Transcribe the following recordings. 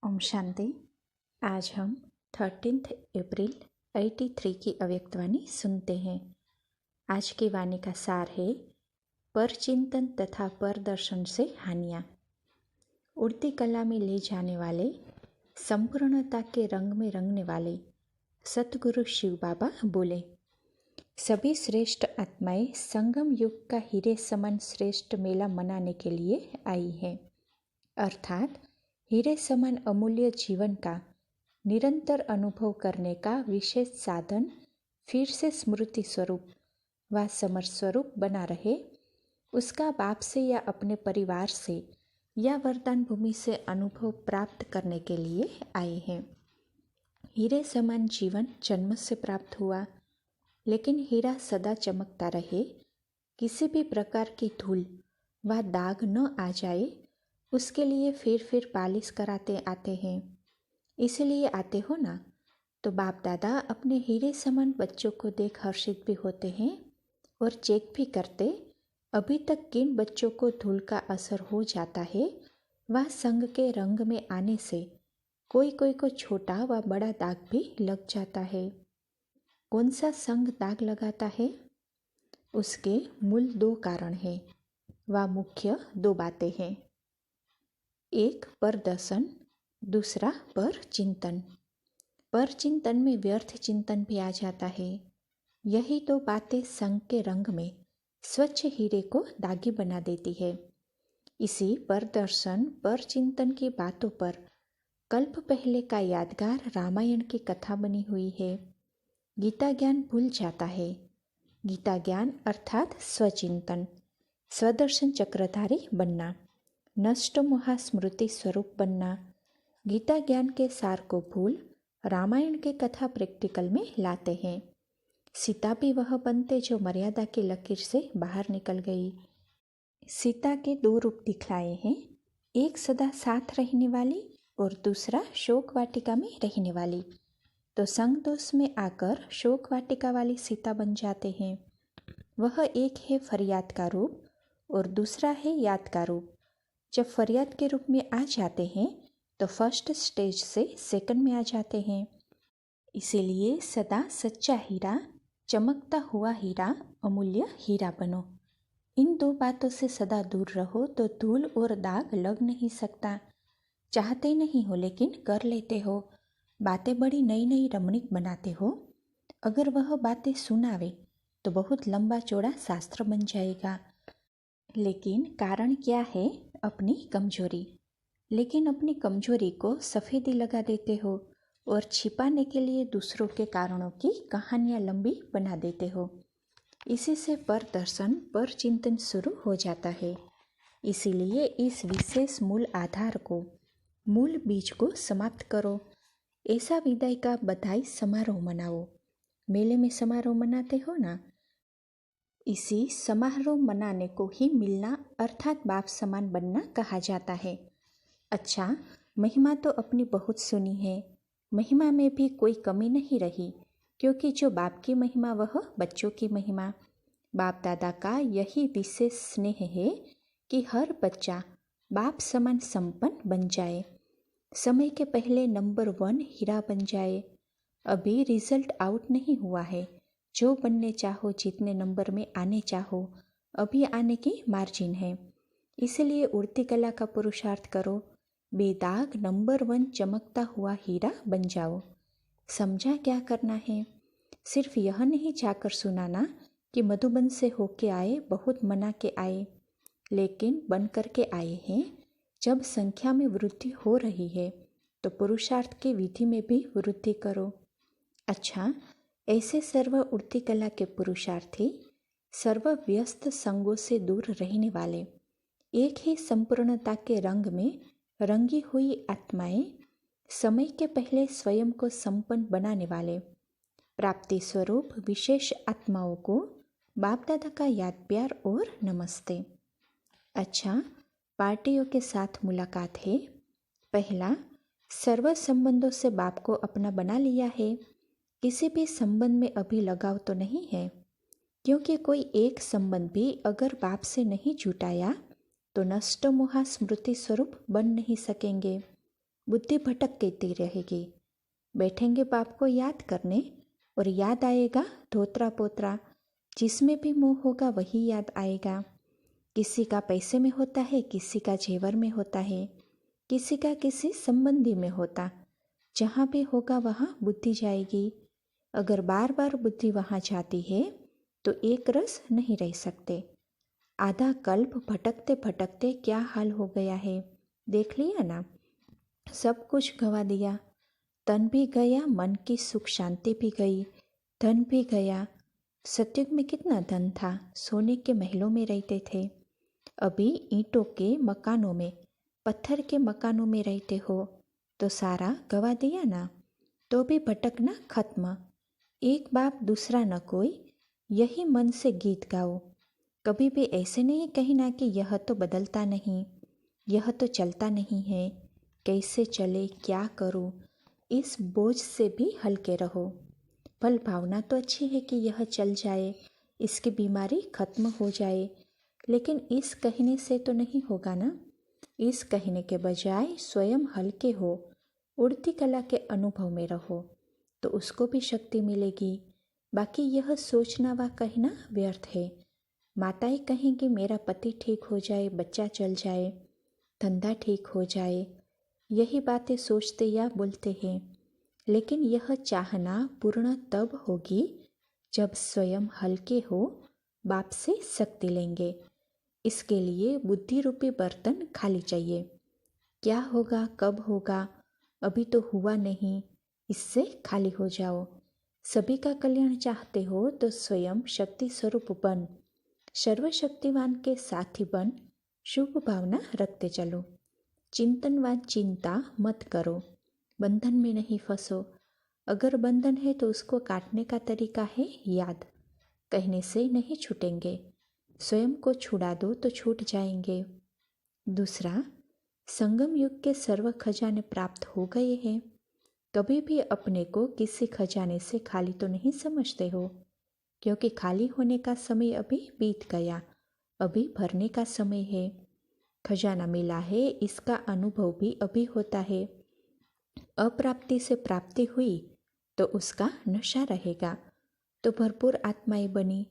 ओम शांति। आज हम 13 अप्रैल 83 की अव्यक्तवाणी सुनते हैं। आज की वाणी का सार है परचिंतन तथा परदर्शन से हानियाँ। उड़ती कला में ले जाने वाले, संपूर्णता के रंग में रंगने वाले सतगुरु शिव बाबा बोले, सभी श्रेष्ठ आत्माएं संगम युग का हीरे समान श्रेष्ठ मेला मनाने के लिए आई हैं। अर्थात हीरे समान अमूल्य जीवन का निरंतर अनुभव करने का विशेष साधन फिर से स्मृति स्वरूप व समर स्वरूप बना रहे, उसका बाप से या अपने परिवार से या वरदान भूमि से अनुभव प्राप्त करने के लिए आए हैं। हीरे समान जीवन जन्म से प्राप्त हुआ, लेकिन हीरा सदा चमकता रहे, किसी भी प्रकार की धूल व दाग न आ जाए, उसके लिए फिर पालिश कराते आते हैं। इसलिए आते हो ना, तो बाप दादा अपने हीरे समान बच्चों को देख हर्षित भी होते हैं और चेक भी करते अभी तक किन बच्चों को धूल का असर हो जाता है, वह संग के रंग में आने से कोई कोई को छोटा व बड़ा दाग भी लग जाता है। कौन सा संग दाग लगाता है? उसके मूल 2 कारण हैं व मुख्य 2 बातें हैं। एक परदर्शन, दूसरा पर चिंतन। पर चिंतन में व्यर्थ चिंतन भी आ जाता है। यही 2 बातें संग के रंग में स्वच्छ हीरे को दागी बना देती है। इसी परदर्शन पर चिंतन की बातों पर कल्प पहले का यादगार रामायण की कथा बनी हुई है। गीता ज्ञान भूल जाता है। गीता ज्ञान अर्थात स्वचिंतन, स्वदर्शन चक्रधारी बनना, नष्ट मोहा स्मृति स्वरूप बनना। गीता ज्ञान के सार को भूल रामायण के कथा प्रैक्टिकल में लाते हैं। सीता भी वह बनते जो मर्यादा की लकीर से बाहर निकल गई। सीता के 2 रूप दिखलाए हैं, एक सदा साथ रहने वाली और दूसरा शोक वाटिका में रहने वाली। तो संग दोष में आकर शोक वाटिका वाली सीता बन जाते हैं। वह एक है फरियाद का रूप और दूसरा है याद का रूप। जब फरियाद के रूप में आ जाते हैं तो फर्स्ट स्टेज से सेकंड में आ जाते हैं। इसीलिए सदा सच्चा हीरा, चमकता हुआ हीरा, अमूल्य हीरा बनो। इन 2 बातों से सदा दूर रहो तो धूल और दाग लग नहीं सकता। चाहते नहीं हो लेकिन कर लेते हो। बातें बड़ी नई नई रमणीक बनाते हो। अगर वह बातें सुनावे तो बहुत लंबा चौड़ा शास्त्र बन जाएगा। लेकिन कारण क्या है? अपनी कमजोरी। लेकिन अपनी कमजोरी को सफ़ेदी लगा देते हो और छिपाने के लिए दूसरों के कारणों की कहानियाँ लंबी बना देते हो। इसी से परदर्शन पर चिंतन शुरू हो जाता है। इसीलिए इस विशेष मूल आधार को, मूल बीज को समाप्त करो। ऐसा विदाई का बधाई समारोह मनाओ। मेले में समारोह मनाते हो ना, इसी समारोह मनाने को ही मिलना अर्थात बाप समान बनना कहा जाता है। अच्छा, महिमा तो अपनी बहुत सुनी है। महिमा में भी कोई कमी नहीं रही, क्योंकि जो बाप की महिमा वह बच्चों की महिमा। बाप दादा का यही विशेष स्नेह है कि हर बच्चा बाप समान संपन्न बन जाए, समय के पहले नंबर 1 हीरा बन जाए। अभी रिजल्ट आउट नहीं हुआ है। जो बनने चाहो, जितने नंबर में आने चाहो, अभी आने की मार्जिन है। इसलिए उड़ती कला का पुरुषार्थ करो, बेदाग नंबर 1 चमकता हुआ हीरा बन जाओ। समझा क्या करना है? सिर्फ यह नहीं जाकर सुनाना कि मधुबन से होके आए, बहुत मना के आए, लेकिन बन करके आए हैं। जब संख्या में वृद्धि हो रही है तो पुरुषार्थ की विधि में भी वृद्धि करो। अच्छा, ऐसे सर्व उड़ती कला के पुरुषार्थी, सर्व व्यस्त संगों से दूर रहने वाले, एक ही संपूर्णता के रंग में रंगी हुई आत्माएं, समय के पहले स्वयं को संपन्न बनाने वाले प्राप्ति स्वरूप विशेष आत्माओं को बाप दादा का याद प्यार और नमस्ते। अच्छा, पार्टियों के साथ मुलाकात है। पहला, सर्व संबंधों से बाप को अपना बना लिया है। किसी भी संबंध में अभी लगाव तो नहीं है, क्योंकि कोई एक संबंध भी अगर बाप से नहीं जुटाया तो नष्ट मोहा स्मृति स्वरूप बन नहीं सकेंगे। बुद्धि भटकती रहेगी। बैठेंगे बाप को याद करने और याद आएगा धोत्रा पोत्रा, जिसमें भी मोह होगा वही याद आएगा। किसी का पैसे में होता है, किसी का जेवर में होता है, किसी का किसी संबंधी में होता। जहाँ भी होगा वहाँ बुद्धि जाएगी। अगर बार बार बुद्धि वहाँ जाती है तो एक रस नहीं रह सकते। आधा कल्प भटकते भटकते क्या हाल हो गया है, देख लिया ना। सब कुछ गंवा दिया, तन भी गया, मन की सुख शांति भी गई, धन भी गया। सतयुग में कितना धन था, सोने के महलों में रहते थे। अभी ईंटों के मकानों में, पत्थर के मकानों में रहते हो तो सारा गवा दिया ना। तो भी भटकना खत्म। एक बाप दूसरा न कोई, यही मन से गीत गाओ। कभी भी ऐसे नहीं कहना कि यह तो बदलता नहीं, यह तो चलता नहीं है, कैसे चले, क्या करूं। इस बोझ से भी हल्के रहो। भल भावना तो अच्छी है कि यह चल जाए, इसकी बीमारी खत्म हो जाए, लेकिन इस कहने से तो नहीं होगा ना। इस कहने के बजाय स्वयं हल्के हो, उड़ती कला के अनुभव में रहो, तो उसको भी शक्ति मिलेगी। बाकी यह सोचना व कहना व्यर्थ है। माताएं कहेंगी मेरा पति ठीक हो जाए, बच्चा चल जाए, धंधा ठीक हो जाए, यही बातें सोचते या बोलते हैं। लेकिन यह चाहना पूर्ण तब होगी जब स्वयं हल्के हो, बाप से शक्ति लेंगे। इसके लिए बुद्धि रूपी बर्तन खाली चाहिए। क्या होगा, कब होगा, अभी तो हुआ नहीं, इससे खाली हो जाओ। सभी का कल्याण चाहते हो तो स्वयं शक्ति स्वरूप बन, सर्वशक्तिवान के साथी बन, शुभ भावना रखते चलो। चिंतन व चिंता मत करो, बंधन में नहीं फंसो। अगर बंधन है तो उसको काटने का तरीका है याद, कहने से नहीं छूटेंगे। स्वयं को छुड़ा दो तो छूट जाएंगे। दूसरा, संगम युग के सर्व खजाने प्राप्त हो गए हैं। कभी भी अपने को किसी खजाने से खाली तो नहीं समझते हो, क्योंकि खाली होने का समय अभी बीत गया, अभी भरने का समय है। खजाना मिला है, इसका अनुभव भी अभी होता है। अप्राप्ति से प्राप्ति हुई तो उसका नशा रहेगा। तो भरपूर आत्माएं बनी।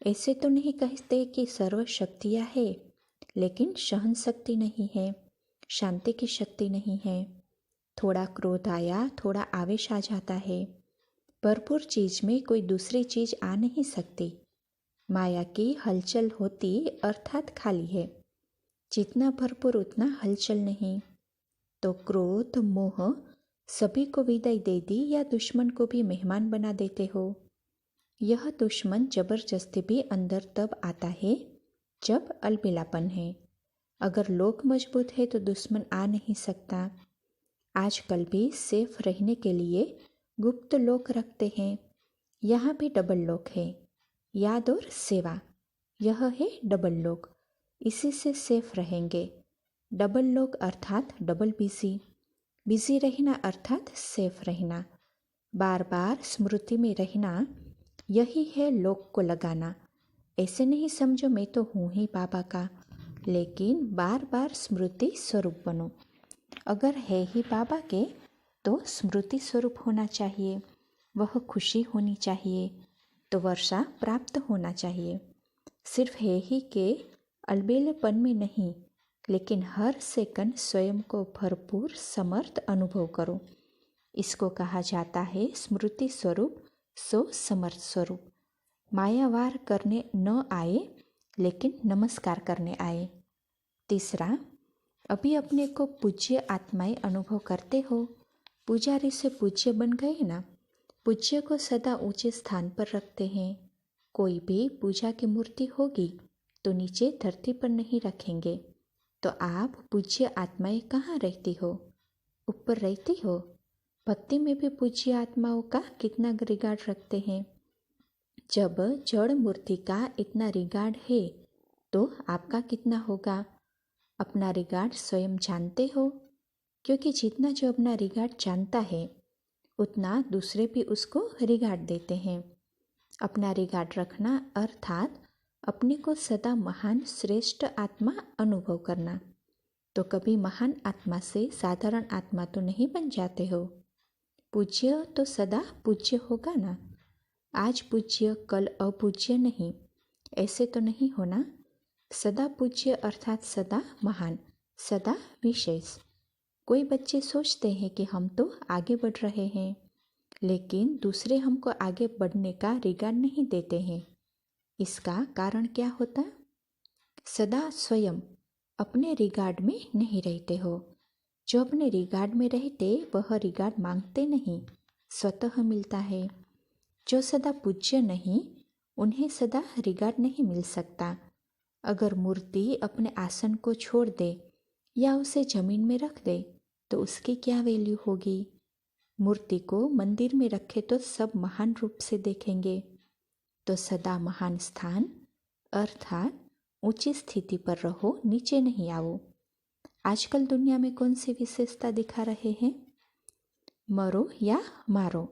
ऐसे तो नहीं कहते कि सर्व शक्तियाँ है, लेकिन सहन शक्ति नहीं है, शांति की शक्ति नहीं है। थोड़ा क्रोध आया, थोड़ा आवेश आ जाता है। भरपूर चीज में कोई दूसरी चीज आ नहीं सकती। माया की हलचल होती अर्थात खाली है। जितना भरपूर उतना हलचल नहीं। तो क्रोध, मोह सभी को विदाई दे दी या दुश्मन को भी मेहमान बना देते हो। यह दुश्मन जबरदस्ती भी अंदर तब आता है जब अलबेलापन है। अगर लोग मजबूत है तो दुश्मन आ नहीं सकता। आजकल भी सेफ रहने के लिए गुप्त लोक रखते हैं। यहाँ भी डबल लोक है, याद और सेवा, यह है डबल लोक। इसी से सेफ रहेंगे। डबल लोक अर्थात डबल बिजी, बिजी रहना अर्थात सेफ रहना, बार बार स्मृति में रहना, यही है लोक को लगाना। ऐसे नहीं समझो मैं तो हूँ ही बाबा का, लेकिन बार बार स्मृति स्वरूप बनो। अगर है ही बाबा के तो स्मृति स्वरूप होना चाहिए, वह खुशी होनी चाहिए, तो वर्षा प्राप्त होना चाहिए। सिर्फ है ही के अलबेलेपन में नहीं, लेकिन हर सेकंड स्वयं को भरपूर समर्थ अनुभव करो। इसको कहा जाता है स्मृति स्वरूप सो समर्थ स्वरूप। मायावार करने न आए, लेकिन नमस्कार करने आए। तीसरा, अभी अपने को पूज्य आत्माएं अनुभव करते हो। पुजारी से पूज्य बन गए ना। पूज्य को सदा ऊंचे स्थान पर रखते हैं। कोई भी पूजा की मूर्ति होगी तो नीचे धरती पर नहीं रखेंगे। तो आप पूज्य आत्माएं कहाँ रहती हो? ऊपर रहती हो। भक्ति में भी पूज्य आत्माओं का कितना रिगार्ड रखते हैं। जब जड़ मूर्ति का इतना रिगार्ड है तो आपका कितना होगा? अपना रिगार्ड स्वयं जानते हो, क्योंकि जितना जो अपना रिगार्ड जानता है उतना दूसरे भी उसको रिगार्ड देते हैं। अपना रिगार्ड रखना अर्थात अपने को सदा महान श्रेष्ठ आत्मा अनुभव करना। तो कभी महान आत्मा से साधारण आत्मा तो नहीं बन जाते हो। पूज्य तो सदा पूज्य होगा ना। आज पूज्य कल अपूज्य नहीं, ऐसे तो नहीं होना। सदा पूज्य अर्थात सदा महान, सदा विशेष। कोई बच्चे सोचते हैं कि हम तो आगे बढ़ रहे हैं, लेकिन दूसरे हमको आगे बढ़ने का रिगार्ड नहीं देते हैं। इसका कारण क्या होता? सदा स्वयं अपने रिगार्ड में नहीं रहते हो। जो अपने रिगार्ड में रहते वह रिगार्ड मांगते नहीं, स्वतः मिलता है। जो सदा पूज्य नहीं, उन्हें सदा रिगार्ड नहीं मिल सकता। अगर मूर्ति अपने आसन को छोड़ दे या उसे जमीन में रख दे तो उसकी क्या वैल्यू होगी? मूर्ति को मंदिर में रखे तो सब महान रूप से देखेंगे। तो सदा महान स्थान अर्थात ऊंची स्थिति पर रहो, नीचे नहीं आओ। आजकल दुनिया में कौन सी विशेषता दिखा रहे हैं? मरो या मारो,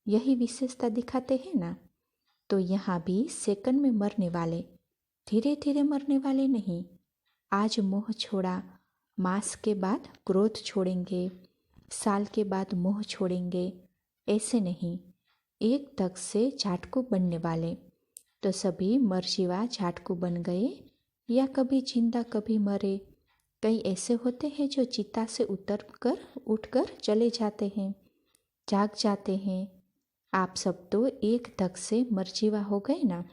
यही विशेषता दिखाते हैं ना। तो यहाँ भी सेकंड में मरने वाले, धीरे धीरे मरने वाले नहीं। आज मोह छोड़ा, मास के बाद क्रोध छोड़ेंगे, साल के बाद मोह छोड़ेंगे, ऐसे नहीं। एक तक से झाटकू बनने वाले। तो सभी मरजीवा झाटकू बन गए या कभी जिंदा कभी मरे। कई ऐसे होते हैं जो चिता से उठकर चले जाते हैं, जाग जाते हैं। आप सब तो एक धक से मरजीवा हो गए ना।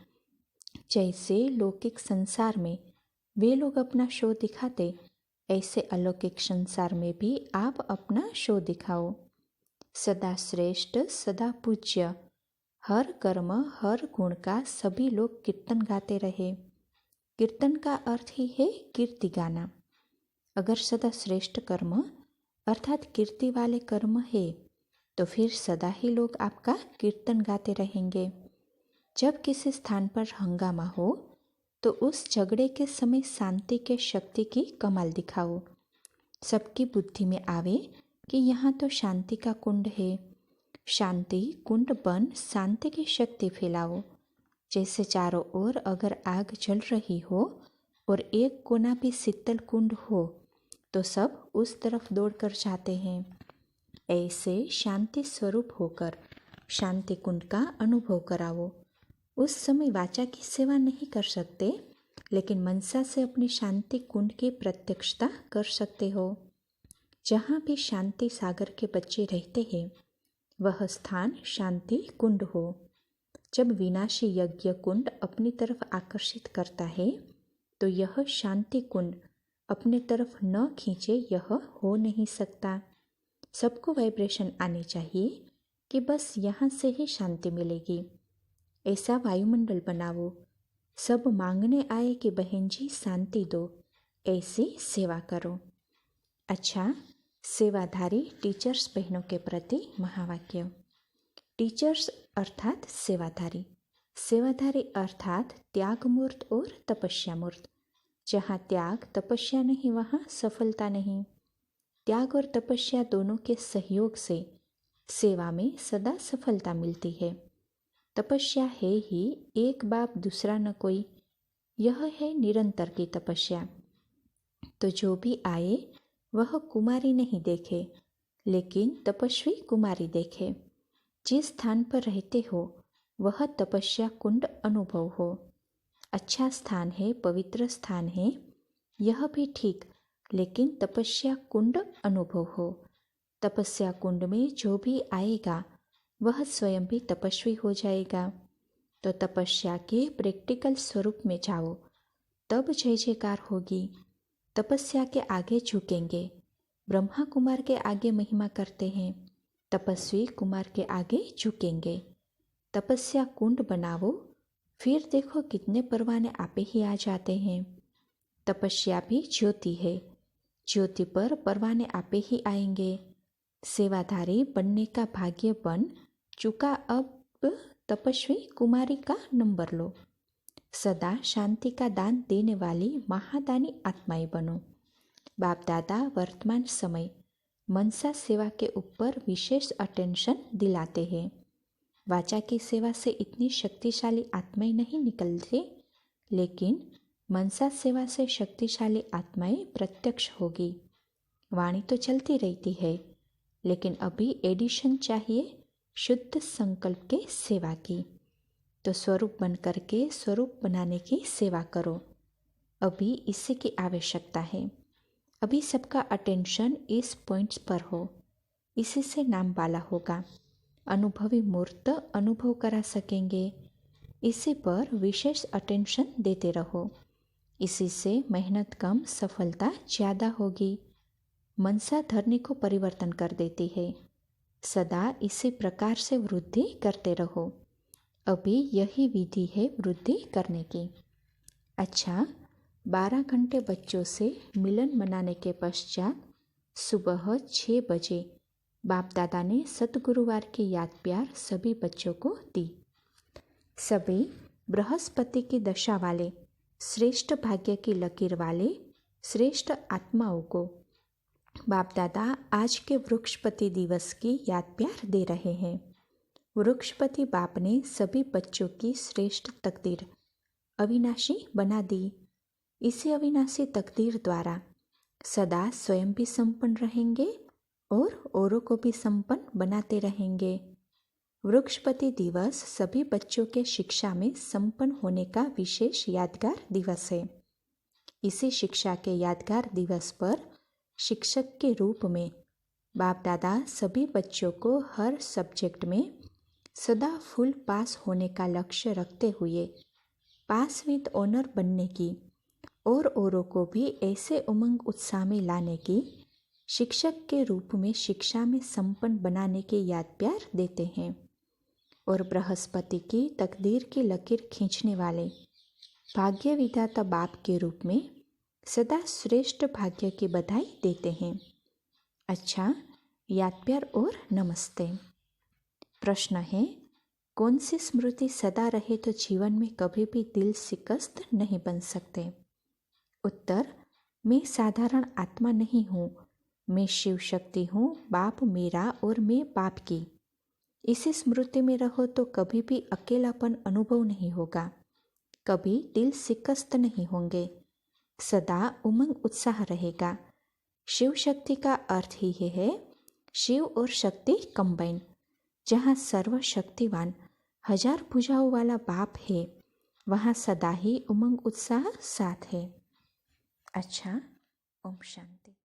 जैसे लौकिक संसार में वे लोग अपना शो दिखाते, ऐसे अलौकिक संसार में भी आप अपना शो दिखाओ। सदा श्रेष्ठ, सदा पूज्य, हर कर्म हर गुण का सभी लोग कीर्तन गाते रहे। कीर्तन का अर्थ ही है कीर्ति गाना। अगर सदा श्रेष्ठ कर्म अर्थात कीर्ति वाले कर्म है तो फिर सदा ही लोग आपका कीर्तन गाते रहेंगे। जब किसी स्थान पर हंगामा हो तो उस झगड़े के समय शांति के शक्ति की कमाल दिखाओ। सबकी बुद्धि में आवे कि यहाँ तो शांति का कुंड है। शांति कुंड बन शांति की शक्ति फैलाओ। जैसे चारों ओर अगर आग जल रही हो और एक कोना भी शीतल कुंड हो तो सब उस तरफ दौड़कर जाते हैं। ऐसे शांति स्वरूप होकर शांति कुंड का अनुभव कराओ। उस समय वाचा की सेवा नहीं कर सकते, लेकिन मनसा से अपनी शांति कुंड की प्रत्यक्षता कर सकते हो। जहाँ भी शांति सागर के बच्चे रहते हैं वह स्थान शांति कुंड हो। जब विनाशी यज्ञ कुंड अपनी तरफ आकर्षित करता है तो यह शांति कुंड अपने तरफ न खींचे, यह हो नहीं सकता। सबको वाइब्रेशन आने चाहिए कि बस यहाँ से ही शांति मिलेगी। ऐसा वायुमंडल बनाओ। सब मांगने आए कि बहन जी शांति दो, ऐसी सेवा करो। अच्छा, सेवाधारी टीचर्स बहनों के प्रति महावाक्य। टीचर्स अर्थात सेवाधारी, सेवाधारी अर्थात त्यागमूर्त और तपस्यामूर्त। जहाँ त्याग तपस्या नहीं वहाँ सफलता नहीं। त्याग और तपस्या दोनों के सहयोग से सेवा में सदा सफलता मिलती है। तपस्या है ही एक बाप दूसरा न कोई, यह है निरंतर की तपस्या। तो जो भी आए वह कुमारी नहीं देखे, लेकिन तपस्वी कुमारी देखे। जिस स्थान पर रहते हो वह तपस्या कुंड अनुभव हो। अच्छा स्थान है, पवित्र स्थान है, यह भी ठीक, लेकिन तपस्या कुंड अनुभव हो। तपस्या कुंड में जो भी आएगा वह स्वयं भी तपस्वी हो जाएगा। तो तपस्या के प्रैक्टिकल स्वरूप में जाओ, तब जय जयकार होगी। तपस्या के आगे झुकेंगे। ब्रह्मा कुमार के आगे महिमा करते हैं, तपस्वी कुमार के आगे झुकेंगे। तपस्या कुंड बनाओ, फिर देखो कितने परवाने आपे ही आ जाते हैं। तपस्या भी ज्योति है, ज्योति पर परवाने आपे ही आएंगे। सेवाधारी बनने का भाग्य बन चुका, अब तपस्वी कुमारी का नंबर लो। सदा शांति का दान देने वाली महादानी आत्माएं बनो। बाप दादा वर्तमान समय मनसा सेवा के ऊपर विशेष अटेंशन दिलाते हैं। वाचा की सेवा से इतनी शक्तिशाली आत्माएं नहीं निकलते, लेकिन मनसा सेवा से शक्तिशाली आत्माएं प्रत्यक्ष होगी। वाणी तो चलती रहती है, लेकिन अभी एडिशन चाहिए शुद्ध संकल्प के सेवा की। तो स्वरूप बन करके स्वरूप बनाने की सेवा करो। अभी इसी की आवश्यकता है। अभी सबका अटेंशन इस पॉइंट्स पर हो, इसी से नाम वाला होगा। अनुभवी मूर्त अनुभव करा सकेंगे। इसी पर विशेष अटेंशन देते रहो। इसी से मेहनत कम, सफलता ज़्यादा होगी। मनसा धरनी को परिवर्तन कर देती है। सदा इसी प्रकार से वृद्धि करते रहो। अभी यही विधि है वृद्धि करने की। अच्छा, 12 घंटे बच्चों से मिलन मनाने के पश्चात सुबह 6 बजे बाप दादा ने सतगुरुवार की याद प्यार सभी बच्चों को दी। सभी बृहस्पति की दशा वाले, श्रेष्ठ भाग्य की लकीर वाले श्रेष्ठ आत्माओं को बाप दादा आज के वृक्षपति दिवस की याद प्यार दे रहे हैं। वृक्षपति बाप ने सभी बच्चों की श्रेष्ठ तकदीर अविनाशी बना दी। इसी अविनाशी तकदीर द्वारा सदा स्वयं भी संपन्न रहेंगे और औरों को भी संपन्न बनाते रहेंगे। वृक्षपति दिवस सभी बच्चों के शिक्षा में संपन्न होने का विशेष यादगार दिवस है। इसी शिक्षा के यादगार दिवस पर शिक्षक के रूप में बाप दादा सभी बच्चों को हर सब्जेक्ट में सदा फुल पास होने का लक्ष्य रखते हुए पास विद ऑनर बनने की और औरों को भी ऐसे उमंग उत्साह में लाने की शिक्षक के रूप में शिक्षा में संपन्न बनाने की याद प्यार देते हैं। और बृहस्पति की तकदीर की लकीर खींचने वाले भाग्य विधाता बाप के रूप में सदा श्रेष्ठ भाग्य की बधाई देते हैं। अच्छा, याद प्यार और नमस्ते। प्रश्न है, कौन सी स्मृति सदा रहे तो जीवन में कभी भी दिल शिकस्त नहीं बन सकते? उत्तर, मैं साधारण आत्मा नहीं हूँ, मैं शिव शक्ति हूँ, बाप मेरा और मैं बाप की। इसी स्मृति में रहो तो कभी भी अकेलापन अनुभव नहीं होगा, कभी दिल शिकस्त नहीं होंगे, सदा उमंग उत्साह रहेगा। शिव शक्ति का अर्थ ही है शिव और शक्ति कंबाइन। जहाँ सर्वशक्तिवान 1000 भुजाओं वाला बाप है, वहाँ सदा ही उमंग उत्साह साथ है। अच्छा, ओम शांति।